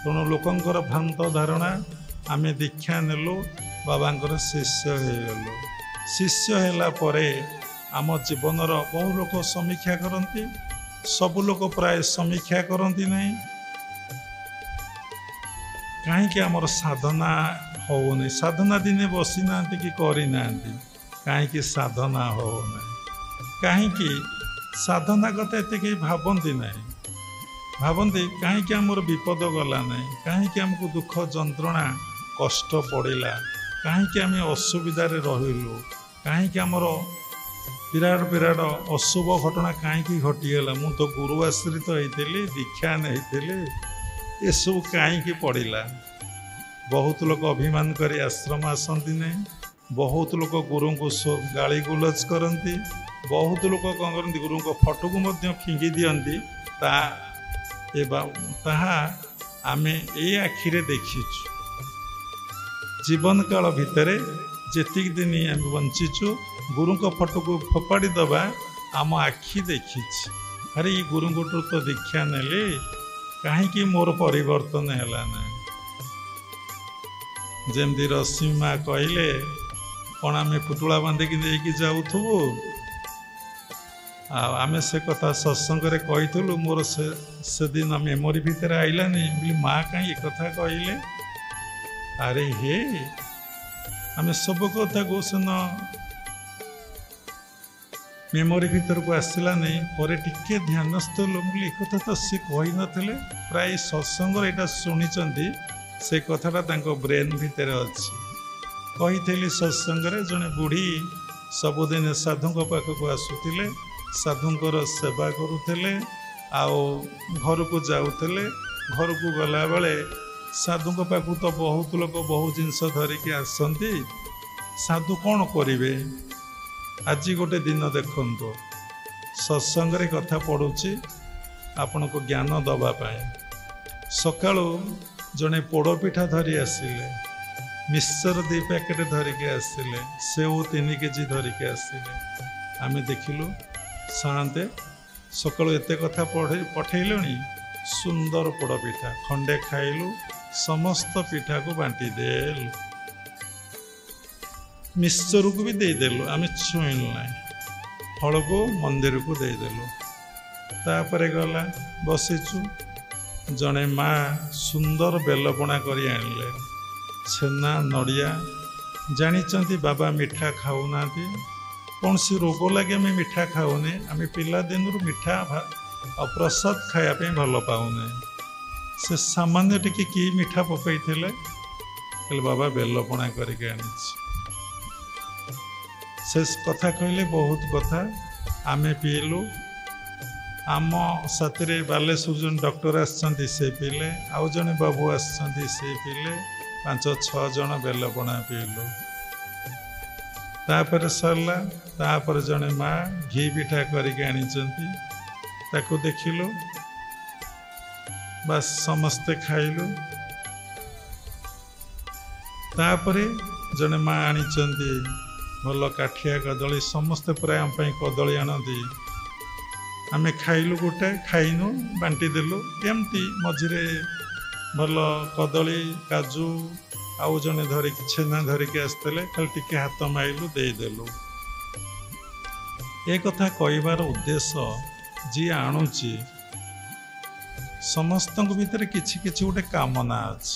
तेणु लोकंकर भ्रांत धारणा आमे दीक्षा नेलु बाबांकर शिष्य होगलु। शिष्य होला परे आम जीवनर बहु लोक समीक्षा करती, सबु लोक प्राय समीक्षा करती नहीं। कहीं आमर साधना होनी, साधना दिने बसी ना कि करना, कहीं साधना होना, कहीं साधना कथा एत कहीं भावती ना, भावती कहीं आमर विपद गला ना, कहीं आमको दुख जंत्रणा कष्ट पड़ा, कहीं आम असुविधार रहिलु, कहीं आमर विराट विराट अशुभ घटना कहीं घटीगला। मु तो गुरु आश्रित होती, दीक्षा नहीं, ये सब कहीं पड़ा। बहुत लोग अभिमान कर आश्रम आसती नहीं, बहुत लोग गुरु को गाली गुलज करती, बहुत लोग कौन करती गुरु को फटो को फिंगी दिखती। आमे ये आखिरे देखीचु जीवन काल भितर जेतिक दिन आम बंचीचु गुरु को फटो को फोपाड़ी दबा आम आखि देखी। अरे ये गुरु तो दीक्षा नेली कहीं मोर परिवर्तन है ना। जमती रश्मि माँ कहले कौन आम पुतुला बांधिकी देकी जाऊथबु, आमे से कथा सत्संग कही मोर से दिन मेमोरी भितर आइलानी बोली माँ कहीं कथा कहले। अरे हे आमे सब कथा को सेन मेमोरी भीतर को आसला नहीं, पर टिके ध्यानस्थ बोली कथा तो सी कही नथिले, प्राय सत्संग एटा शुणी से कथाटा ब्रेन भितर अच्छी। कही सत्संग जड़े बुढ़ी सबुदिन साधु पाखक आसुले, साधुंकर सेवा करुले, घर को जाऊले, घर को गला बेले साधु पाखु तो बहुत लोग बहुत जिनस धरिकी आसती। साधु कौन करेंगे? आज गोटे दिन देखु सत्संग कथा पढ़ुची आपण को ज्ञान दवापाई। सकाळु जड़े पोड़पिठा धरी आसिले, मिक्सचर 2 पैकेट धरिकी आसिले, सेव 3 केजी धरिकी आसिले। आमे देखिलु साते सकाळु एते कथा पठेइलुनी, सुंदर पोड़पिठा खंडे खाइलु, समस्त पिठा को बांटी देलु, मिक्सचर को भी देदेलु, आमे छुईलु ना, फल को मंदिर को देदेलु। तापरे गला बसीचु, जड़े माँ सुंदर बेलपणा करी आनिले, छेना नड़िया। जानी बाबा मिठा खाऊना, कौन सी रोग लगे आम मिठा खाऊने, आम पिला दिन मिठा प्रसाद खायापे भल पाऊने। से सामान्य टिके कि मिठा पकई थे बाबा बेलपणा करके आनी। से कथा कहले बहुत कथा आमे पीलु। आम साथी बालेश्वर जन डॉक्टर आसछंती से पीले, आउ जने बाबू आसछंती से पीले, 5-6 जन बेलपणा पीलु। तापर सरला, तापर जने माँ घी पिठा करके आनिचंती, ताको देखिलु, बस समस्ते खाइलु। तापरे जने माँ आनिचंती भल काठिया कदली, समस्ते प्राय आम कदली आनती। आमे खाइलु, गोटे खाइनु, बांटी देलु। एमती मझिरे भल कदली काजू आउ जने धरिक छेना धरिकी आसते, खाली टिके हाथ माइलु देदेलु। ए कथा कहबार उद्देश्य जी आणुची समस्त भीतर किछि किछि गोटे कामना अछि।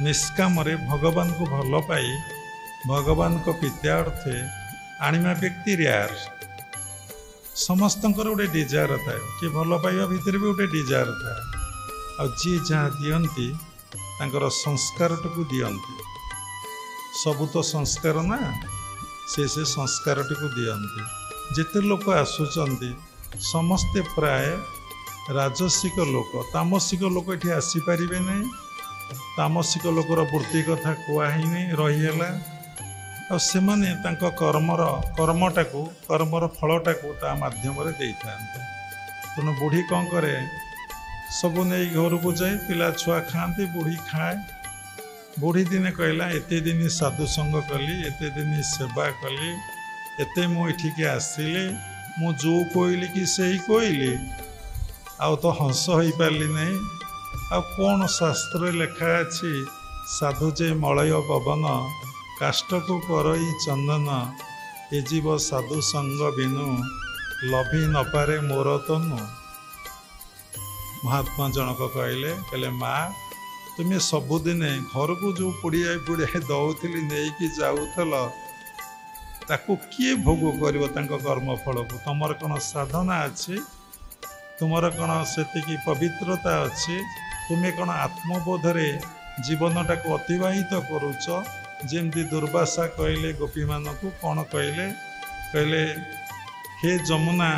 निष्काम भगवान को भल पाई भगवान को प्रीत्यार्थे आनिमा व्यक्ति रेयर। समस्त गोटे डिजायर थाए कि भल पाइबा भितर भी गोटे डिजायर थाए। जी जहाँ दियंती तांकर संस्कार को दियंती, सबू तो संस्कार ना, से संस्कार को दियंती। जेते लोक आसुचंती समस्ते प्राय राजसिक लोक, तामसिक लोक ये आसीपारे नहीं। तामसिक लोकर वृत्ति कथा कहुई नहीं रहीगला। कर्मटा को कर्मर फलटा को ता माध्यम दे था। तेणु बुढ़ी कौन करे, सब नहीं घर को जाए, पिला छुआ खाती, बुढ़ी खाए। बुढ़ी दिने कहला एते दिन साधु संग कली, एते दिन सेवा कली, एते मुझे आसिले, मु जो कहली कि से ही कहली, आउ तो हंस हो पारली नहीं। ଆଉ କ'ଣ ଶାସ୍ତ୍ରରେ ଲେଖା ଅଛି, ସାଧୁ ଯେ ମଳୟ ପବନ କାଷ୍ଟକୁ କରଇ ଚନ୍ଦନ, ଏ ଜୀବ ସାଧୁ ସଙ୍ଗ ବିନୁ ଲଭି ନପାରେ ମୋର ତନୁ। ମହାତ୍ମା ଜଣକ କହିଲେ ମା ତୁମେ ସବୁଦିନେ ଘରକୁ ଯେଉଁ ପୁଡ଼ିଆଏ ଦଉଥିଲି ନେଇକି ଯାଉଥିଲ, ତାକୁ କିଏ ଭୋଗ କରିବ ତାଙ୍କ କର୍ମଫଳକୁ? ତୁମର କ'ଣ ସାଧନା ଅଛି? ତୁମର କ'ଣ ସେତିକି ପବିତ୍ରତା ଅଛି? ତୁମେ କ'ଣ ଆତ୍ମବୋଧରେ ଜୀବନଟାକୁ ଅତିବାହିତ କରୁଛ? ଯେମିତି ଦୁର୍ବାସା କହିଲେ ଗୋପୀମାନଙ୍କୁ କ'ଣ କହିଲେ ହେ ଯମୁନା,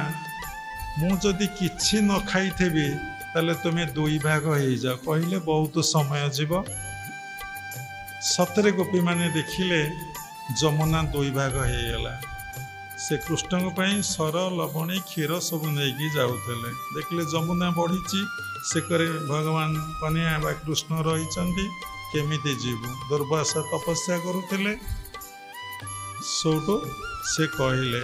ମୁଁ ଯଦି କିଛି ନ ଖାଇଥିବି ତାହେଲେ ତୁମେ ଦୁଇ ଭାଗ ହେଇଯାଅ। କହିଲେ ବହୁତ ସମୟ ଯିବ। ସତରେ ଗୋପୀମାନେ ଦେଖିଲେ ଯମୁନା ଦୁଇ ଭାଗ ହେଇଗଲା। ସେ କୃଷ୍ଣଙ୍କ ପାଇଁ ସର ଲବଣୀ କ୍ଷୀର ସବୁ ନେଇକି ଯାଉଥିଲେ। ଦେଖିଲେ ଯମୁନା ବଢ଼ିଛି, ସେକରେ ଭଗବାନ କନ୍ୟା ବା କୃଷ୍ଣ ରହିଛନ୍ତି, କେମିତି ଯିବୁ? ଦୁର୍ବାସା ତପସ୍ୟା କରୁଥିଲେ। ସେଇଠୁ ସେ କହିଲେ,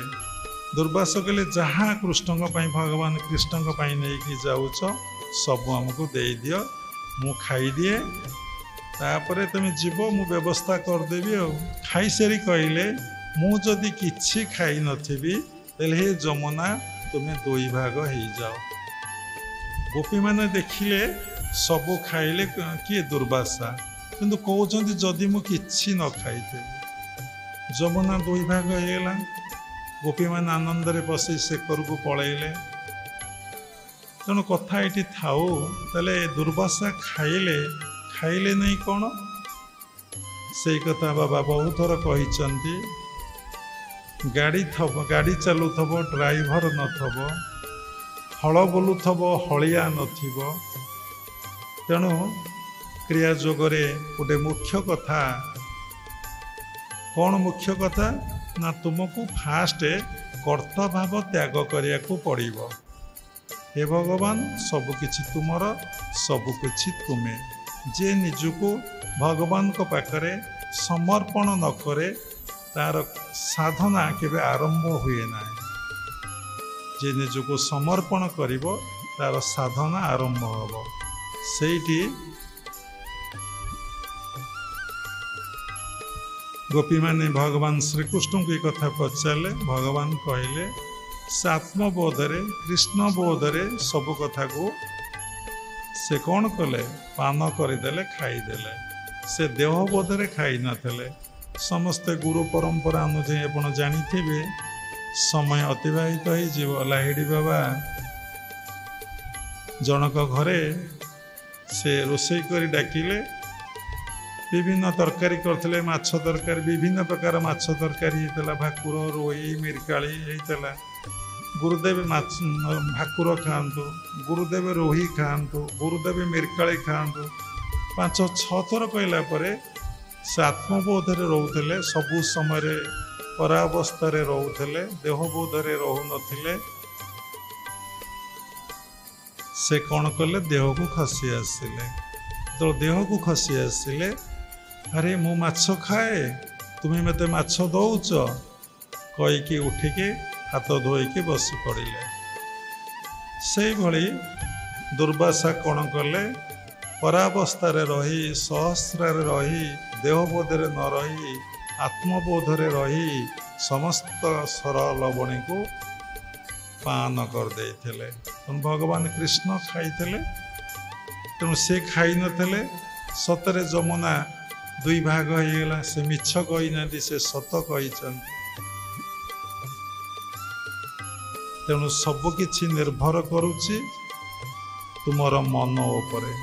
ଦୁର୍ବାସା କହିଲେ ଯାହା କୃଷ୍ଣଙ୍କ ପାଇଁ ଭଗବାନ କୃଷ୍ଣଙ୍କ ପାଇଁ ନେଇକି ଯାଉଛ ସବୁ ଆମକୁ ଦେଇଦିଅ, ମୁଁ ଖାଇଦିଏ, ତାପରେ ତୁମେ ଯିବ, ମୁଁ ବ୍ୟବସ୍ଥା କରିଦେବି। ଆଉ ଖାଇସାରି କହିଲେ ମୁଁ ଯଦି କିଛି ଖାଇନଥିବି ତାହେଲେ ହେ ଯମୁନା ତୁମେ ଦୁଇ ଭାଗ ହେଇଯାଅ। ଗୋପୀମାନେ ଦେଖିଲେ ସବୁ ଖାଇଲେ, କିଏ? ଦୁର୍ବାସା। କିନ୍ତୁ କହୁଛନ୍ତି ଯଦି ମୁଁ କିଛି ନ ଖାଇଥିବି। ଯମୁନା ଦୁଇ ଭାଗ ହେଇଗଲା। ଗୋପୀମାନେ ଆନନ୍ଦରେ ବସି ସେକରକୁ ପଳେଇଲେ। ତେଣୁ କଥା ଏଠି ଥାଉ, ତାହେଲେ ଦୁର୍ବାସା ଖାଇଲେ ନାହିଁ କ'ଣ? ସେଇ କଥା ବାବା ବହୁତ ଥର କହିଛନ୍ତି। ଗାଡ଼ି ଚାଲୁଥିବ, ଡ୍ରାଇଭର ନଥିବ, ହଳ ବୁଲୁଥିବ, ହଳିଆ ନଥିବ। ତେଣୁ କ୍ରିୟା ଯୋଗରେ ଗୋଟେ ମୁଖ୍ୟ କଥା କ'ଣ? ମୁଖ୍ୟ କଥା ନା ତୁମକୁ ଫାଷ୍ଟ କର୍ତ୍ତଭାବ ତ୍ୟାଗ କରିବାକୁ ପଡ଼ିବ। ହେ ଭଗବାନ, ସବୁକିଛି ତୁମର, ସବୁକିଛି ତୁମେ। ଯିଏ ନିଜକୁ ଭଗବାନଙ୍କ ପାଖରେ ସମର୍ପଣ ନ କରେ ତାର ସାଧନା କେବେ ଆରମ୍ଭ ହୁଏ ନାହିଁ। ଯିଏ ନିଜକୁ ସମର୍ପଣ କରିବ ତାର ସାଧନା ଆରମ୍ଭ ହେବ। ସେଇଠି ଗୋପୀମାନେ ଭଗବାନ ଶ୍ରୀକୃଷ୍ଣଙ୍କୁ ଏ କଥା ପଚାରିଲେ। ଭଗବାନ କହିଲେ ସେ ଆତ୍ମବୋଧରେ, କୃଷ୍ଣ ବୋଧରେ ସବୁ କଥାକୁ ସେ କ'ଣ କଲେ? ପାନ କରିଦେଲେ, ଖାଇଦେଲେ। ସେ ଦେହବୋଧରେ ଖାଇନଥିଲେ। ସମସ୍ତେ ଗୁରୁ ପରମ୍ପରା ଅନୁଯାୟୀ ଆପଣ ଜାଣିଥିବେ, ସମୟ ଅତିବାହିତ ହେଇଯିବ। ଲାହିଡ଼ି ବାବା ଜଣକ ଘରେ ସେ ରୋଷେଇ କରି ଡାକିଲେ। ବିଭିନ୍ନ ତରକାରୀ କରିଥିଲେ, ମାଛ ତରକାରୀ, ବିଭିନ୍ନ ପ୍ରକାର ମାଛ ତରକାରୀ ହେଇଥିଲା, ଭାକୁର, ରୋହି, ମିରକାଳି ହେଇଥିଲା। ଗୁରୁଦେବ ଭାକୁର ଖାଆନ୍ତୁ, ଗୁରୁଦେବ ରୋହି ଖାଆନ୍ତୁ, ଗୁରୁଦେବ ମିରକାଳି ଖାଆନ୍ତୁ। 5-6 ଥର କହିଲା ପରେ ସେ ଆତ୍ମବୋଧରେ ରହୁଥିଲେ, ସବୁ ସମୟରେ ପରାବସ୍ଥାରେ ରହୁଥିଲେ, ଦେହବୋଧରେ ରହୁନଥିଲେ। ସେ କ'ଣ କଲେ? ଦେହକୁ ଖସି ଆସିଲେ। ତ ଦେହକୁ ଖସି ଆସିଲେ, ଆରେ ମୁଁ ମାଛ ଖାଏ, ତୁମେ ମୋତେ ମାଛ ଦଉଛ କହିକି ଉଠିକି ହାତ ଧୋଇକି ବସି ପଡ଼ିଲେ। ସେଇଭଳି ଦୁର୍ବାସା କ'ଣ କଲେ? ପରାବସ୍ଥାରେ ରହି, ସହସ୍ରାରେ ରହି, ଦେହବୋଧରେ ନ ରହି, ଆତ୍ମବୋଧରେ ରହି ସମସ୍ତ ସର ଲବଣୀକୁ ପାନ କରିଦେଇଥିଲେ। ତେଣୁ ଭଗବାନ କୃଷ୍ଣ ଖାଇଥିଲେ। ତେଣୁ ସେ ଖାଇନଥିଲେ। ସତରେ ଯମୁନା ଦୁଇ ଭାଗ ହେଇଗଲା। ସେ ମିଛ କହିନାହାନ୍ତି, ସେ ସତ କହିଛନ୍ତି। ତେଣୁ ସବୁକିଛି ନିର୍ଭର କରୁଛି ତୁମର ମନ ଉପରେ।